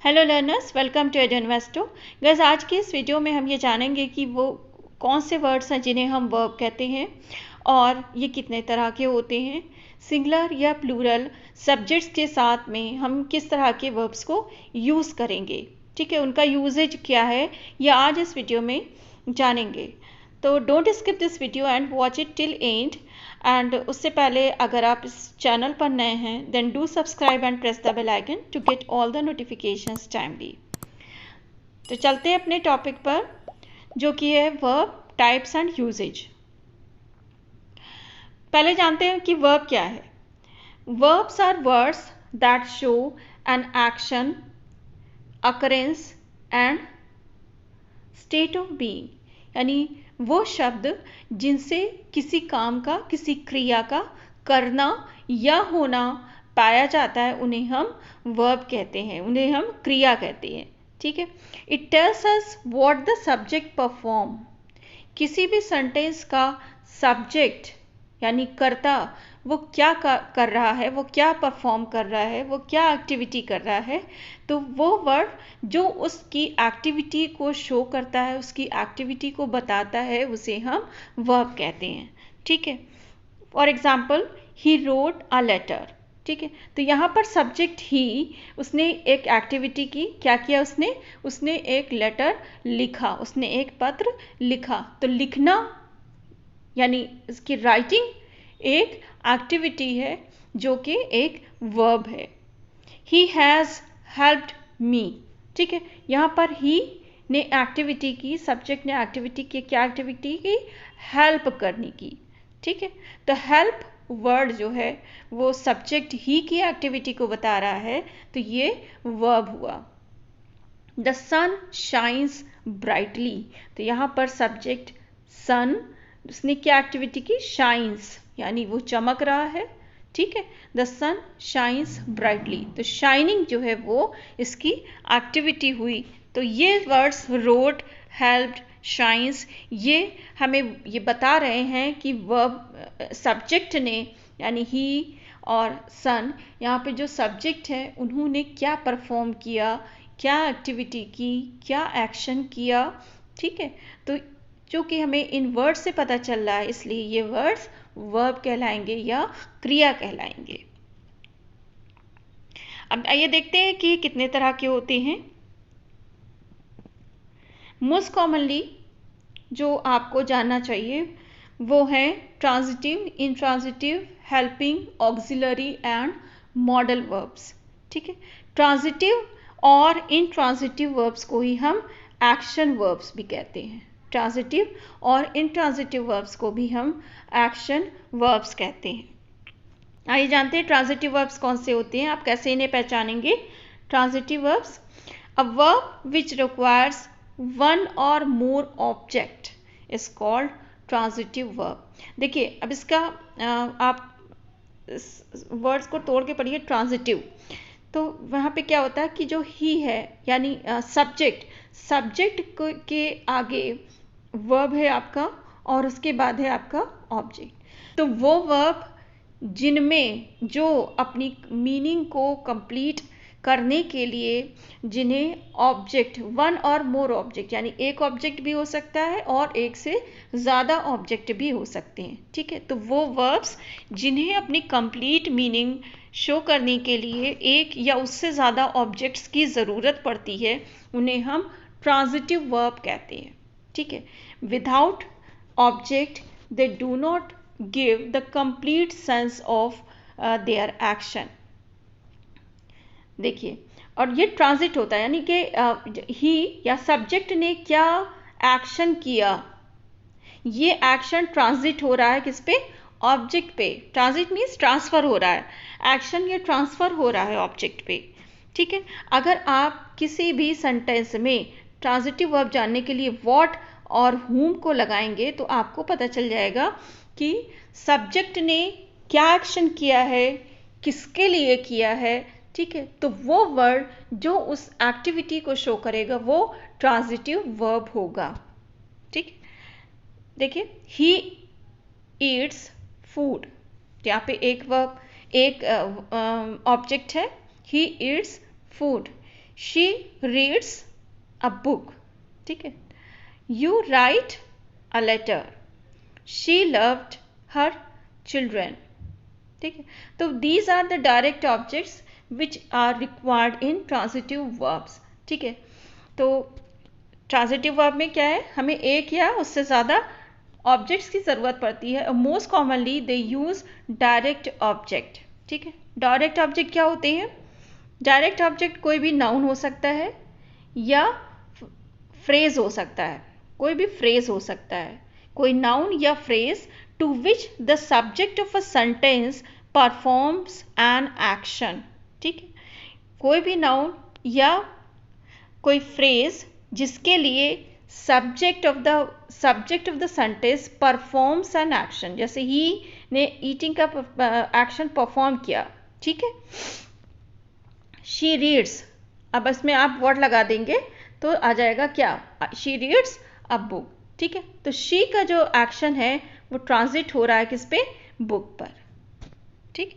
Hello learners, welcome to Edinvesto. Guys, आज के इस वीडियो में हम ये जानेंगे कि वो कौन से वर्ड्स हैं जिन्हें हम वर्ब कहते हैं और ये कितने तरह के होते हैं। सिंगुलर या प्लूरल सब्जेक्ट्स के साथ में हम किस तरह के वर्ब्स को यूज़ करेंगे, ठीक है, उनका यूजेज क्या है, ये आज इस वीडियो में जानेंगे। तो don't skip this video and watch it till end. And उससे पहले अगर आप इस चैनल पर नए हैं then do subscribe and press the bell icon to get all the notifications timely. तो चलते हैं अपने टॉपिक पर, जो कि है वर्ब टाइप्स एंड यूजेज। पहले जानते हैं कि वर्ब क्या है। Verbs are words that show an action, occurrence and state of being, यानी वो शब्द जिनसे किसी काम का, किसी क्रिया का करना या होना पाया जाता है उन्हें हम वर्ब कहते हैं, उन्हें हम क्रिया कहते हैं, ठीक है। It tells us what the subject perform, किसी भी सेंटेंस का सब्जेक्ट यानी कर्ता वो क्या कर रहा है, वो क्या परफॉर्म कर रहा है, वो क्या एक्टिविटी कर रहा है, तो वो वर्ड जो उसकी एक्टिविटी को शो करता है, उसकी एक्टिविटी को बताता है, उसे हम वर्ब कहते हैं, ठीक है। For example, he wrote a letter, ठीक है। तो यहाँ पर सब्जेक्ट ही, उसने एक एक्टिविटी की, क्या किया उसने एक लेटर लिखा, उसने एक पत्र लिखा। तो लिखना यानी इसकी राइटिंग एक एक्टिविटी है जो कि एक वर्ब है। ही हैज़ हेल्प्ड मी, ठीक है। यहाँ पर ही ने एक्टिविटी की, सब्जेक्ट ने एक्टिविटी की, क्या एक्टिविटी की? हेल्प करने की, ठीक है। तो हेल्प वर्ड जो है वो सब्जेक्ट ही की एक्टिविटी को बता रहा है, तो ये वर्ब हुआ। द सन शाइन्स ब्राइटली, तो यहाँ पर सब्जेक्ट सन, उसने क्या एक्टिविटी की? शाइन्स, यानी वो चमक रहा है, ठीक है। द सन शाइन्स ब्राइटली, तो शाइनिंग जो है वो इसकी एक्टिविटी हुई। तो ये वर्ड्स रोट, हेल्प्ड, शाइन्स, ये हमें ये बता रहे हैं कि वर्ब सब्जेक्ट ने यानी ही और सन, यहाँ पे जो सब्जेक्ट है उन्होंने क्या परफॉर्म किया, क्या एक्टिविटी की, क्या एक्शन किया, ठीक है। तो जो कि हमें इन वर्ड्स से पता चल रहा है, इसलिए ये वर्ड्स वर्ब कहलाएंगे या क्रिया कहलाएंगे। अब आइए देखते हैं कि कितने तरह के होते हैं। मोस्ट कॉमनली जो आपको जानना चाहिए वो है transitive, intransitive, helping, auxiliary and modal verbs, ठीक है। ट्रांजिटिव और इंट्रांजिटिव वर्ब्स को ही हम एक्शन वर्ब्स भी कहते हैं। ट्रांजिटिव और इंट्रांजिटिव वर्ब्स को भी हम एक्शन वर्ब्स कहते हैं। आइए जानते हैं ट्रांजिटिव वर्ब्स कौन से होते हैं, आप कैसे इन्हें पहचानेंगे। Transitive verbs, a verb which requires one or more object is called transitive verb. देखिए, अब इसका आप वर्ड्स को तोड़ के पढ़िए। ट्रांजिटिव, तो वहाँ पे क्या होता है कि जो ही है यानी सब्जेक्ट के आगे वर्ब है आपका और उसके बाद है आपका ऑब्जेक्ट। तो वो वर्ब जिनमें जो अपनी मीनिंग को कंप्लीट करने के लिए जिन्हें object, one or more object, यानी एक ऑब्जेक्ट भी हो सकता है और एक से ज़्यादा ऑब्जेक्ट भी हो सकते हैं, ठीक है। तो वो वर्ब्स जिन्हें अपनी कंप्लीट मीनिंग शो करने के लिए एक या उससे ज़्यादा ऑब्जेक्ट्स की ज़रूरत पड़ती है, उन्हें हम ट्रांजिटिव वर्ब कहते हैं, ठीक है। Without object they do not give the complete sense of their action. देखिए, और ये ट्रांजिट होता है यानी कि ही या सब्जेक्ट ने क्या एक्शन किया, ये एक्शन ट्रांजिट हो रहा है किस पे? ऑब्जेक्ट पे। ट्रांजिट मीन्स ट्रांसफर हो रहा है, एक्शन ये ट्रांसफर हो रहा है ऑब्जेक्ट पे, ठीक है। अगर आप किसी भी सेंटेंस में ट्रांजिटिव वर्ब जानने के लिए व्हाट और whom को लगाएंगे तो आपको पता चल जाएगा कि सब्जेक्ट ने क्या एक्शन किया है, किसके लिए किया है, ठीक है। तो वो वर्ड जो उस एक्टिविटी को शो करेगा वो ट्रांजिटिव वर्ब होगा, ठीक। देखिए, ही ईट्स फूड, यहाँ पे एक वर्ब, एक ऑब्जेक्ट है, he eats food. She reads a book, ठीक है। You write a letter, she loved her children, ठीक है। तो these are the direct objects which are required in transitive verbs, ठीक है। तो ट्रांजिटिव वर्ब में क्या है, हमें एक या उससे ज़्यादा ऑब्जेक्ट्स की ज़रूरत पड़ती है। मोस्ट कॉमनली दे यूज़ डायरेक्ट ऑब्जेक्ट, ठीक है। डायरेक्ट ऑब्जेक्ट क्या होते हैं? डायरेक्ट ऑब्जेक्ट कोई भी नाउन हो सकता है या फ्रेज हो सकता है, कोई भी फ्रेज हो सकता है, कोई नाउन या phrase to which the subject of a sentence performs an action, ठीक है। कोई भी नाउन या कोई फ्रेज जिसके लिए subject of the sentence performs an action, जैसे ही ने ईटिंग का एक्शन परफॉर्म किया, ठीक है। शी रीड्स, अब इसमें आप वर्ड लगा देंगे तो आ जाएगा क्या, शी रीड्स अ बुक, ठीक है। तो शी का जो एक्शन है वो ट्रांजिट हो रहा है किस पे, बुक पर, ठीक।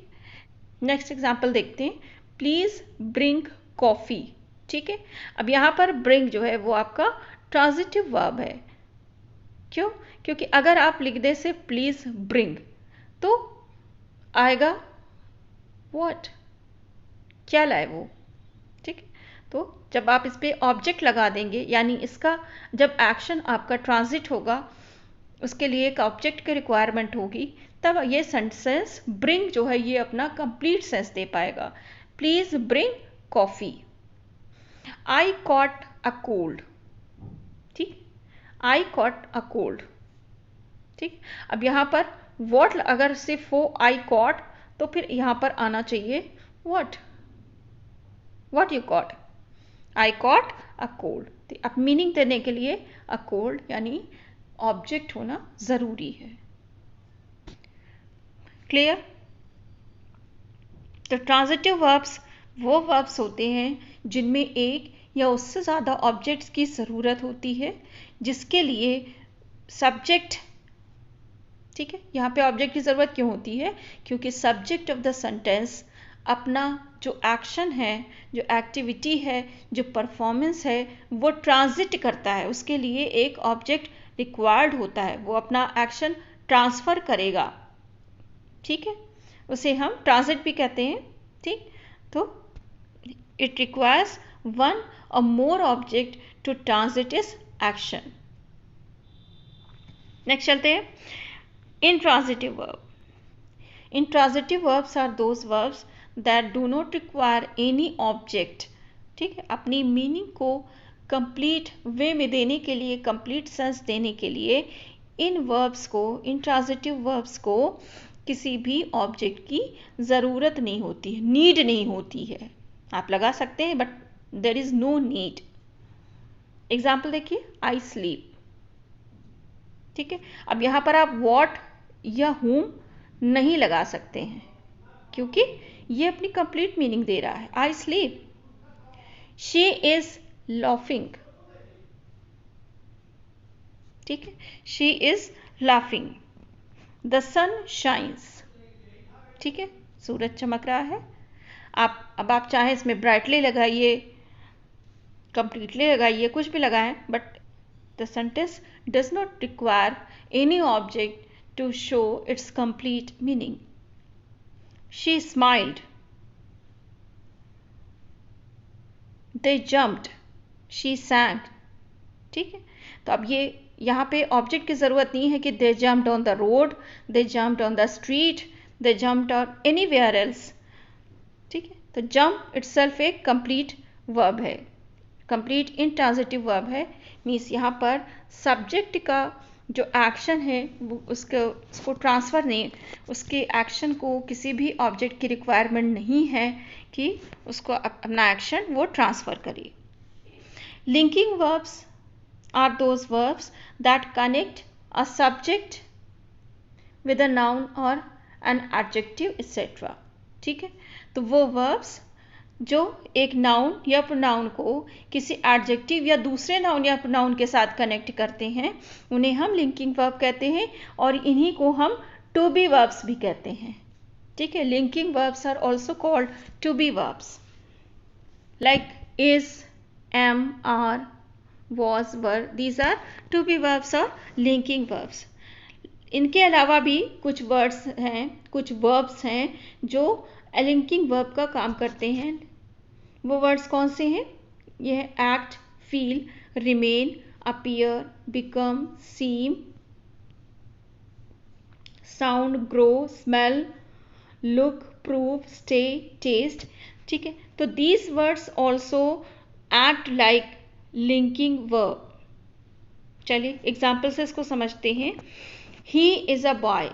नेक्स्ट एग्जांपल देखते हैं, प्लीज ब्रिंग कॉफी, ठीक है। अब यहाँ पर ब्रिंग जो है वो आपका ट्रांजिटिव वर्ब है। क्यों? क्योंकि अगर आप लिख दे से प्लीज ब्रिंग तो आएगा व्हाट, क्या लाए वो, ठीक है। तो जब आप इस पर ऑब्जेक्ट लगा देंगे, यानी इसका जब एक्शन आपका ट्रांजिट होगा उसके लिए एक ऑब्जेक्ट की रिक्वायरमेंट होगी, तब ये सेंटेंस ब्रिंग जो है ये अपना कंप्लीट सेंस दे पाएगा। Please bring coffee. I caught a cold, ठीक, आई कॉट अ कोल्ड, ठीक। अब यहाँ पर वॉट अगर सिर्फ हो आई कॉट तो फिर यहाँ पर आना चाहिए what, what you cot, I caught a cold. अब मीनिंग देने के लिए अ कोल्ड यानी ऑब्जेक्ट होना जरूरी है। क्लियर? तो ट्रांजिटिव वर्ब्स वो वर्ब्स होते हैं जिनमें एक या उससे ज़्यादा ऑब्जेक्ट्स की ज़रूरत होती है, जिसके लिए सब्जेक्ट, ठीक है। यहाँ पे ऑब्जेक्ट की ज़रूरत क्यों होती है? क्योंकि सब्जेक्ट ऑफ द सेंटेंस अपना जो एक्शन है, जो एक्टिविटी है, जो परफॉर्मेंस है वो ट्रांजिट करता है, उसके लिए एक ऑब्जेक्ट रिक्वायर्ड होता है, वो अपना एक्शन ट्रांसफ़र करेगा, ठीक है। उसे हम ट्रांजिट भी कहते हैं, ठीक। तो it requires one or more object to transit इस एक्शन। नेक्स्ट चलते हैं, intransitive verb. Intransitive verbs are those verbs that do not require any object, ठीक है। अपनी मीनिंग को कंप्लीट वे में देने के लिए, कंप्लीट सेंस देने के लिए इन वर्ब्स को, इंट्रांजिटिव वर्ब्स को किसी भी ऑब्जेक्ट की ज़रूरत नहीं होती है, नीड नहीं होती है। आप लगा सकते हैं but there is no need. Example देखिए, आई स्लीप, ठीक है। अब यहाँ पर आप वॉट या whom नहीं लगा सकते हैं क्योंकि ये अपनी कंप्लीट मीनिंग दे रहा है, I sleep. She is laughing, ठीक है, she is laughing. The sun shines, ठीक है, सूरज चमक रहा है। अब आप चाहें इसमें ब्राइटली लगाइए, कंप्लीटली लगाइए, कुछ भी लगाएं, but the sentence does not require any object to show its complete meaning. She smiled. They jumped. She sang. ठीक है। तो अब ये यहाँ पे ऑब्जेक्ट की ज़रूरत नहीं है कि they jumped on the road, they jumped on the street, they jumped on anywhere else, ठीक है। तो jump itself एक complete verb है, complete intransitive verb है। मीन्स यहाँ पर सब्जेक्ट का जो एक्शन है वो उसको ट्रांसफ़र नहीं, उसके एक्शन को किसी भी ऑब्जेक्ट की रिक्वायरमेंट नहीं है कि उसको अपना एक्शन वो ट्रांसफ़र करे। Linking verbs are those verbs that connect a subject with a noun or an adjective etcetera, ठीक है। तो वो वर्ब्स जो एक नाउन या प्रोनाउन को किसी एडजेक्टिव या दूसरे नाउन या प्रोनाउन के साथ कनेक्ट करते हैं उन्हें हम लिंकिंग वर्ब कहते हैं, और इन्हीं को हम टू बी वर्ब्स भी कहते हैं, ठीक है। Linking verbs are also called to be verbs. Like is, am, are, was, were. These are to be verbs और linking verbs. इनके अलावा भी कुछ वर्ड्स हैं, कुछ वर्ब्स हैं जो लिंकिंग वर्ब का काम करते हैं. वो वर्ड्स कौन से हैं? ये है act, feel, remain, appear, become, seem, sound, grow, smell, look, prove, stay, taste. ठीक है, तो these words also act like linking verb. चलिए एग्जाम्पल से इसको समझते हैं. He is a boy.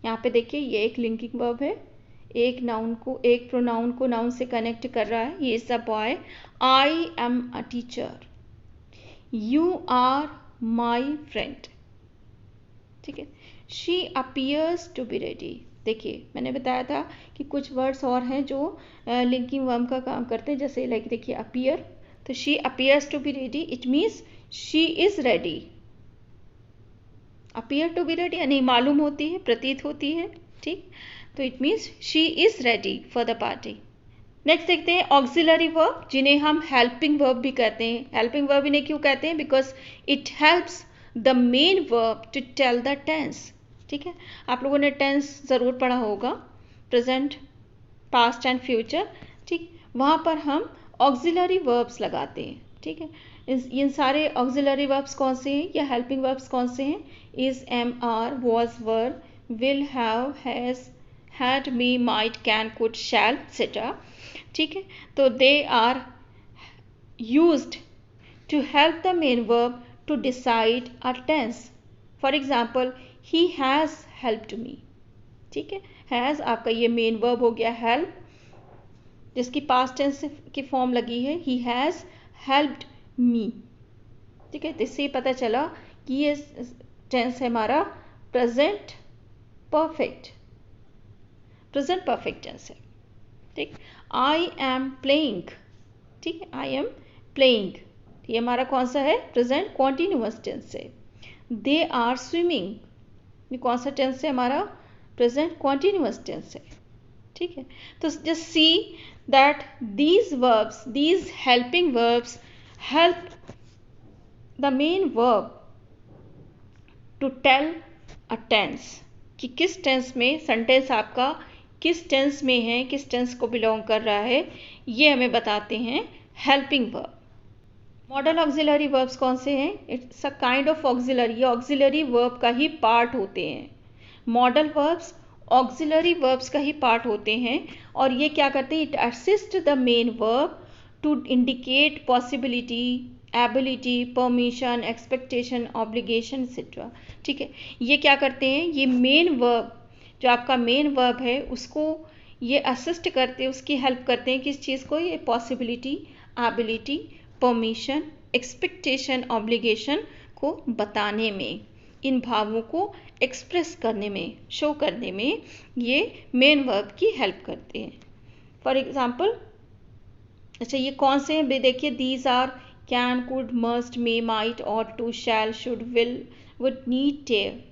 यहाँ पे देखिए ये एक लिंकिंग वर्ब है, एक नाउन को, एक प्रोनाउन को नाउन से कनेक्ट कर रहा है. He is a boy. I am a teacher. You are my friend. ठीक है. She appears to be ready. देखिए मैंने बताया था कि कुछ वर्ड्स और हैं जो लिंकिंग वर्ब का काम करते हैं, जैसे लाइक देखिए अपीयर, तो she appears to be ready, it means she is ready. Appear to be ready यानी मालूम होती है, प्रतीत होती है. ठीक, तो it means she is ready for the party. Next देखते हैं ऑक्सिलरी वर्ब, जिन्हें हम हेल्पिंग वर्ब भी कहते हैं. हेल्पिंग वर्ब इन्हें क्यों कहते हैं? Because it helps the main verb to tell the tense. ठीक है, आप लोगों ने टेंस ज़रूर पढ़ा होगा, प्रेजेंट, पास्ट एंड फ्यूचर. ठीक, वहाँ पर हम ऑक्सिलरी वर्ब्स लगाते हैं. ठीक है, इन सारे ऑक्सिलरी वर्ब्स कौन से हैं या हेल्पिंग वर्ब्स कौन से हैं? Is, am, are, was, were, will, have, has, had, may, might, can, could, shall, etcetera. ठीक है, तो they are used to help the main verb to decide a tense. For example, he has helped me. ठीक है, has आपका ये main verb हो गया help, जिसकी पास्ट टेंस की फॉर्म लगी है. he has helped me. ठीक है, इससे पता चला कि ये टेंस है हमारा present perfect, present perfect tense है. ठीक, आई एम प्लेइंग. ठीक है, आई एम प्लेइंग, ये हमारा कौन सा है? प्रेजेंट कॉन्टिन्यूअस टेंस है. दे आर स्विमिंग, ये कौन सा टेंस है? हमारा प्रेजेंट कॉन्टिन्यूअस टेंस है. ठीक है, तो just see that these verbs, these helping verbs help the main verb to tell a tense, कि किस टेंस में सेंटेंस आपका किस टेंस में है, किस टेंस को बिलोंग कर रहा है, ये हमें बताते हैं helping verb. Model auxiliary verbs कौन से हैं? It's a kind of auxiliary, ये ऑक्सिलरी वर्ब का ही पार्ट होते हैं. मॉडल वर्ब्स ऑक्सिलरी वर्ब्स का ही पार्ट होते हैं, और ये क्या करते हैं? It assist the main verb to indicate possibility, ability, permission, expectation, obligation, etcetera. ठीक है, ये क्या करते हैं? ये मेन वर्ब, जो आपका मेन वर्ब है, उसको ये असिस्ट करते हैं, उसकी हेल्प करते हैं किस चीज़ को? ये possibility, ability, permission, expectation, obligation को बताने में, इन भावों को एक्सप्रेस करने में, शो करने में ये मेन वर्ब की हेल्प करते हैं. फॉर एग्जाम्पल, अच्छा ये कौन से हैं? देखिए, these are can, could, must, may, might, ought to, shall, should, will, would, need, dare.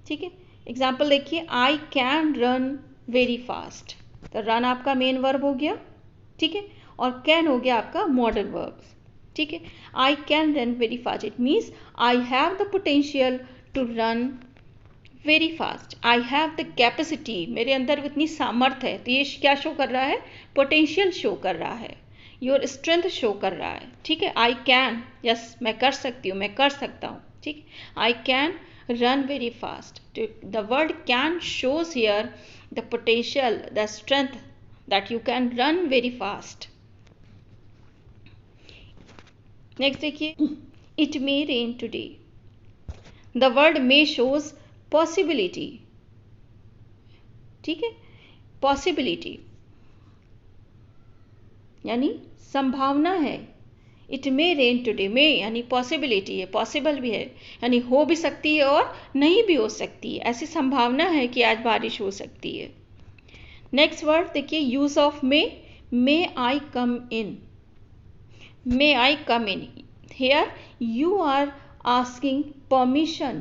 ठीक है, एग्जाम्पल देखिए, I can run very fast. तो रन आपका मेन वर्ब हो गया. ठीक है, और कैन हो गया आपका मॉडल वर्ब. ठीक है, I can run very fast, it means I have the potential to run very fast. I have the capacity, मेरे अंदर इतनी सामर्थ्य है. तो ये क्या शो कर रहा है? पोटेंशियल शो कर रहा है, योर स्ट्रेंथ शो कर रहा है. ठीक है, आई कैन, यस मैं कर सकती हूँ, मैं कर सकता हूँ. ठीक, I can run very fast. The word can shows here the potential, the strength that you can run very fast. Next देखिए, it may rain today. The word may shows possibility. ठीक है, पॉसिबिलिटी यानी संभावना है. It may rain today, may यानी possibility है, possible भी है, यानी हो भी सकती है और नहीं भी हो सकती है. ऐसी संभावना है कि आज बारिश हो सकती है. नेक्स्ट वर्ड देखिए, use of May I come in. May I come in? Here you are asking permission.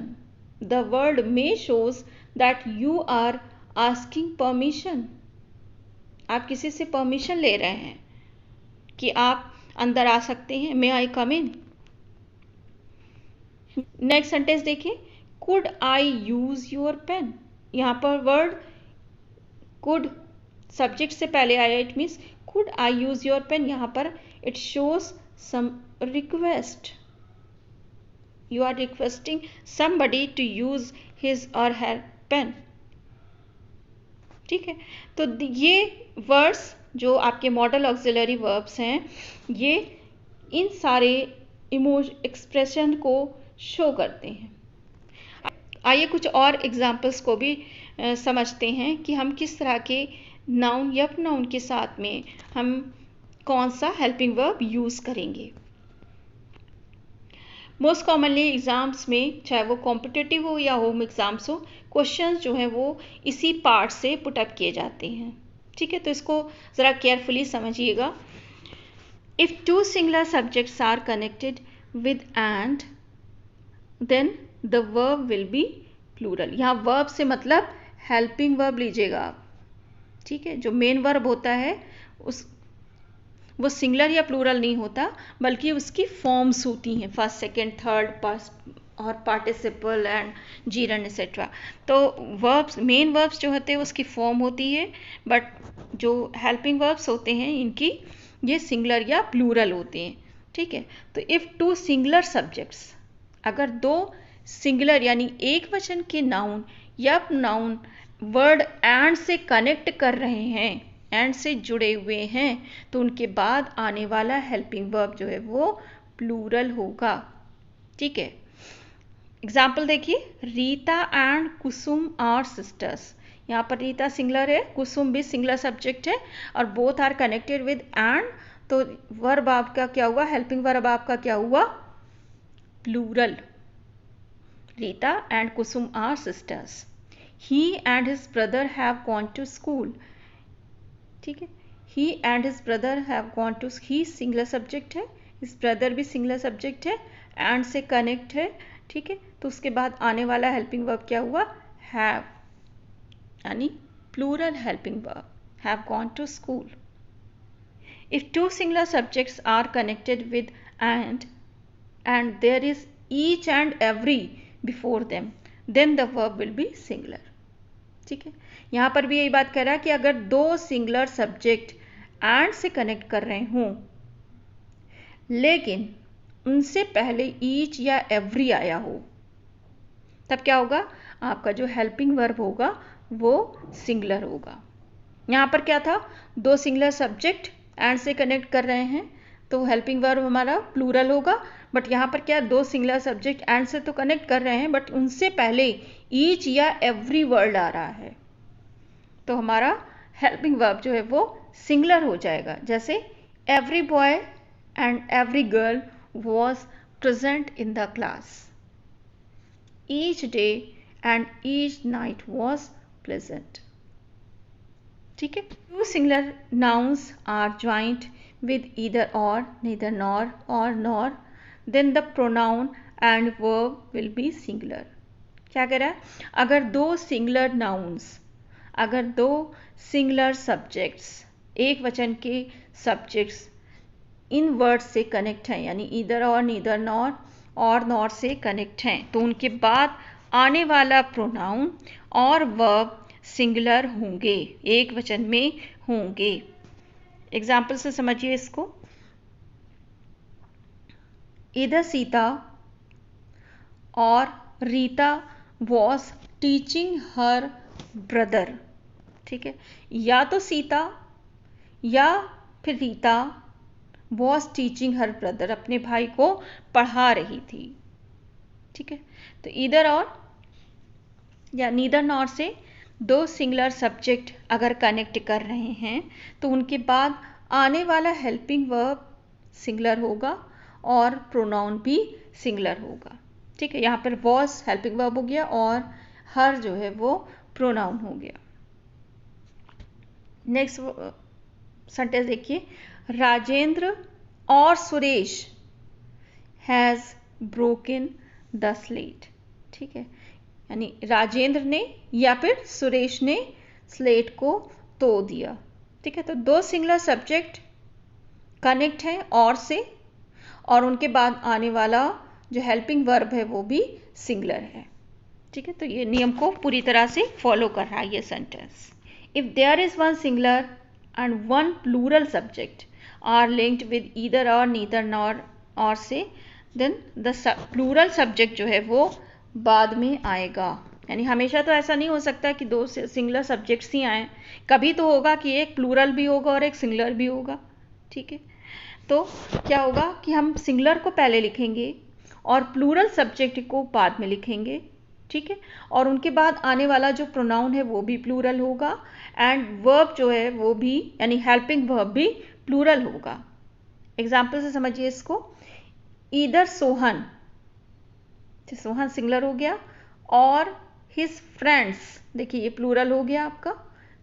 The word may shows that you are asking permission. आप किसी से परमिशन ले रहे हैं. कि आप अंदर आ सकते हैं, may I come in. Next sentence देखिए, could I use your pen. यहाँ पर वर्ड कुड सब्जेक्ट से पहले आया, it means could I use your pen. यहाँ पर it shows some request, you are requesting somebody to use his or her pen। ठीक है, तो ये वर्ड्स जो आपके मॉडल ऑक्सिलरी वर्ब्स हैं, ये इन सारे एक्सप्रेशन को शो करते हैं। आइए कुछ और एग्जाम्पल्स को भी समझते हैं कि हम किस तरह के नाउन या प्रोनाउन के साथ में हम कौन सा हेल्पिंग वर्ब यूज़ करेंगे। मोस्ट कॉमनली एग्ज़ाम्स में, चाहे वो कॉम्पिटिटिव हो या होम एग्ज़ाम्स हो, क्वेश्चंस जो हैं वो इसी पार्ट से पुटअप किए जाते हैं। ठीक है, तो इसको ज़रा केयरफुली समझिएगा। If two singular subjects are connected with and then the verb will be plural. यहाँ वर्ब से मतलब हेल्पिंग वर्ब लीजिएगा आप। ठीक है, जो मेन वर्ब होता है वो सिंगुलर या प्लूरल नहीं होता, बल्कि उसकी फॉर्म्स होती हैं, फर्स्ट सेकंड थर्ड पास्ट और पार्टिसिपल एंड जीरन एक्सेट्रा। तो वर्ब्स, मेन वर्ब्स जो होते हैं उसकी फॉर्म होती है, बट जो हेल्पिंग वर्ब्स होते हैं इनकी ये सिंगुलर या प्लूरल होते हैं। ठीक है, तो इफ़ टू सिंगुलर सब्जेक्ट्स, अगर दो सिंगुलर यानी एक वचन के नाउन या प्रोनाउन वर्ड एंड से कनेक्ट कर रहे हैं, एंड से जुड़े हुए हैं, तो उनके बाद आने वाला हेल्पिंग वर्ब जो है वो प्लूरल होगा। ठीक है, एग्जाम्पल देखिए, Rita and Kusum are sisters. यहाँ पर रीता सिंगुलर है, कुसुम भी सिंगुलर सब्जेक्ट है, और both are connected with and, तो वर्ब आपका क्या हुआ, हेल्पिंग वर्ब आपका क्या हुआ, plural. Rita and Kusum are sisters. He and his brother have gone to school. ठीक है, he and his brother have gone to, he singular subject है, हिज ब्रदर भी सिंगुलर सब्जेक्ट है, एंड से कनेक्ट है। ठीक है, तो उसके बाद आने वाला हेल्पिंग वर्ब क्या हुआ, हैव, यानी plural helping verb, have gone to school. If two singular subjects are connected with and there is each and every before them, then the verb will be singular. ठीक है, यहाँ पर भी यही बात कर रहा है कि अगर दो सिंगुलर सब्जेक्ट एंड से कनेक्ट कर रहे हों, लेकिन उनसे पहले ईच या एवरी आया हो, तब क्या होगा, आपका जो हेल्पिंग वर्ब होगा वो सिंगुलर होगा। यहाँ पर क्या था, दो सिंगुलर सब्जेक्ट एंड से कनेक्ट कर रहे हैं, तो हेल्पिंग वर्ब हमारा प्लूरल होगा। बट यहाँ पर क्या, दो सिंगुलर सब्जेक्ट एंड से तो कनेक्ट कर रहे हैं, बट उनसे पहले ईच या एवरी वर्ड आ रहा है, तो हमारा हेल्पिंग वर्ब जो है वो सिंगुलर हो जाएगा। जैसे every boy and every girl was present in the class, each day and each night was pleasant. ठीक है, two singular nouns are joint with either or, neither nor or nor, then the pronoun and verb will be singular। क्या कह रहा है, अगर दो singular nouns, अगर दो सिंगुलर सब्जेक्ट्स, एक वचन के सब्जेक्ट्स इन वर्ड से कनेक्ट हैं, यानी ईदर और, नीदर नॉर और नॉर से कनेक्ट हैं, तो उनके बाद आने वाला प्रोनाउन और वर्ब सिंगुलर होंगे, एक वचन में होंगे। एग्जाम्पल से समझिए इसको, इधर सीता और Rita was teaching her brother. ठीक है, या तो सीता या फिर Rita was teaching her brother, अपने भाई को पढ़ा रही थी। ठीक है, तो इधर और या नीदर नॉर से दो सिंगुलर सब्जेक्ट अगर कनेक्ट कर रहे हैं, तो उनके बाद आने वाला हेल्पिंग वर्ब सिंगुलर होगा और प्रोनाउन भी सिंगुलर होगा। ठीक है, यहाँ पर वॉज हेल्पिंग वर्ब हो गया और हर जो है वो प्रोनाउन हो गया। नेक्स्ट सेंटेंस देखिए, राजेंद्र और Suresh has broken the slate. ठीक है, यानी राजेंद्र ने या फिर सुरेश ने स्लेट को तोड़ दिया। ठीक है, तो दो सिंगुलर सब्जेक्ट कनेक्ट है और से, और उनके बाद आने वाला जो हेल्पिंग वर्ब है वो भी सिंगुलर है। ठीक है, तो ये नियम को पूरी तरह से फॉलो कर रहा है ये sentence. If there is one singular and one plural subject are linked with either or neither nor or से, देन द प्लूरल सब्जेक्ट जो है वो बाद में आएगा। यानी हमेशा तो ऐसा नहीं हो सकता कि दो सिंगुलर सब्जेक्ट्स ही आए, कभी तो होगा कि एक प्लूरल भी होगा और एक सिंगुलर भी होगा। ठीक है, तो क्या होगा कि हम सिंगुलर को पहले लिखेंगे और प्लूरल सब्जेक्ट को बाद में लिखेंगे। ठीक है, और उनके बाद आने वाला जो प्रोनाउन है वो भी प्लूरल होगा एंड वर्ब जो है वो भी, यानी हेल्पिंग वर्ब भी प्लूरल होगा। एग्जाम्पल से समझिए इसको। ईदर सोहन, सोहन सिंगुलर हो गया, और हिज फ्रेंड्स, देखिए ये प्लूरल हो गया आपका।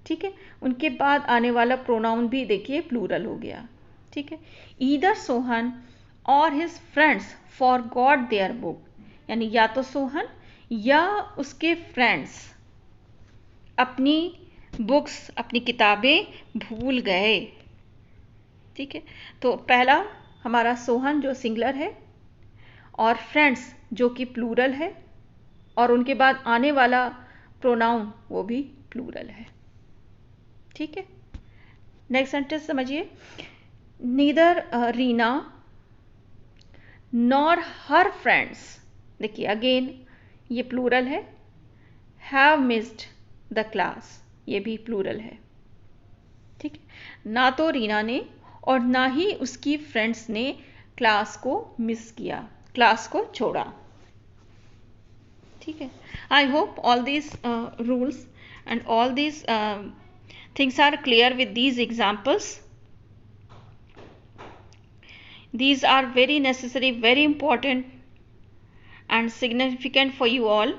ठीक है, उनके बाद आने वाला प्रोनाउन भी देखिए प्लूरल हो गया। ठीक है, ईदर सोहन और his friends forgot their book, यानी या तो सोहन या उसके फ्रेंड्स अपनी बुक्स, अपनी किताबें भूल गए। ठीक है, तो पहला हमारा सोहन जो सिंगुलर है और फ्रेंड्स जो कि प्लूरल है, और उनके बाद आने वाला प्रोनाउन वो भी प्लूरल है। ठीक है, नेक्स्ट सेंटेंस समझिए। Neither Reena nor her friends, देखिए अगेन ये प्लूरल है, हैव मिस्ड द क्लास, ये भी प्लूरल है। ठीक है, ना तो रीना ने और ना ही उसकी फ्रेंड्स ने क्लास को मिस किया, क्लास को छोड़ा। ठीक है, I hope all these rules and all these things are clear with these examples. These are very necessary, very important and significant for you all.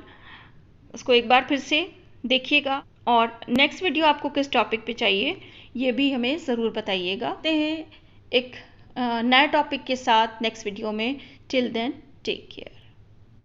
उसको एक बार फिर से देखिएगा, और नेक्स्ट वीडियो आपको किस टॉपिक पे चाहिए ये भी हमें ज़रूर बताइएगा। आते हैं एक नए टॉपिक के साथ नेक्स्ट वीडियो में। Till then take care.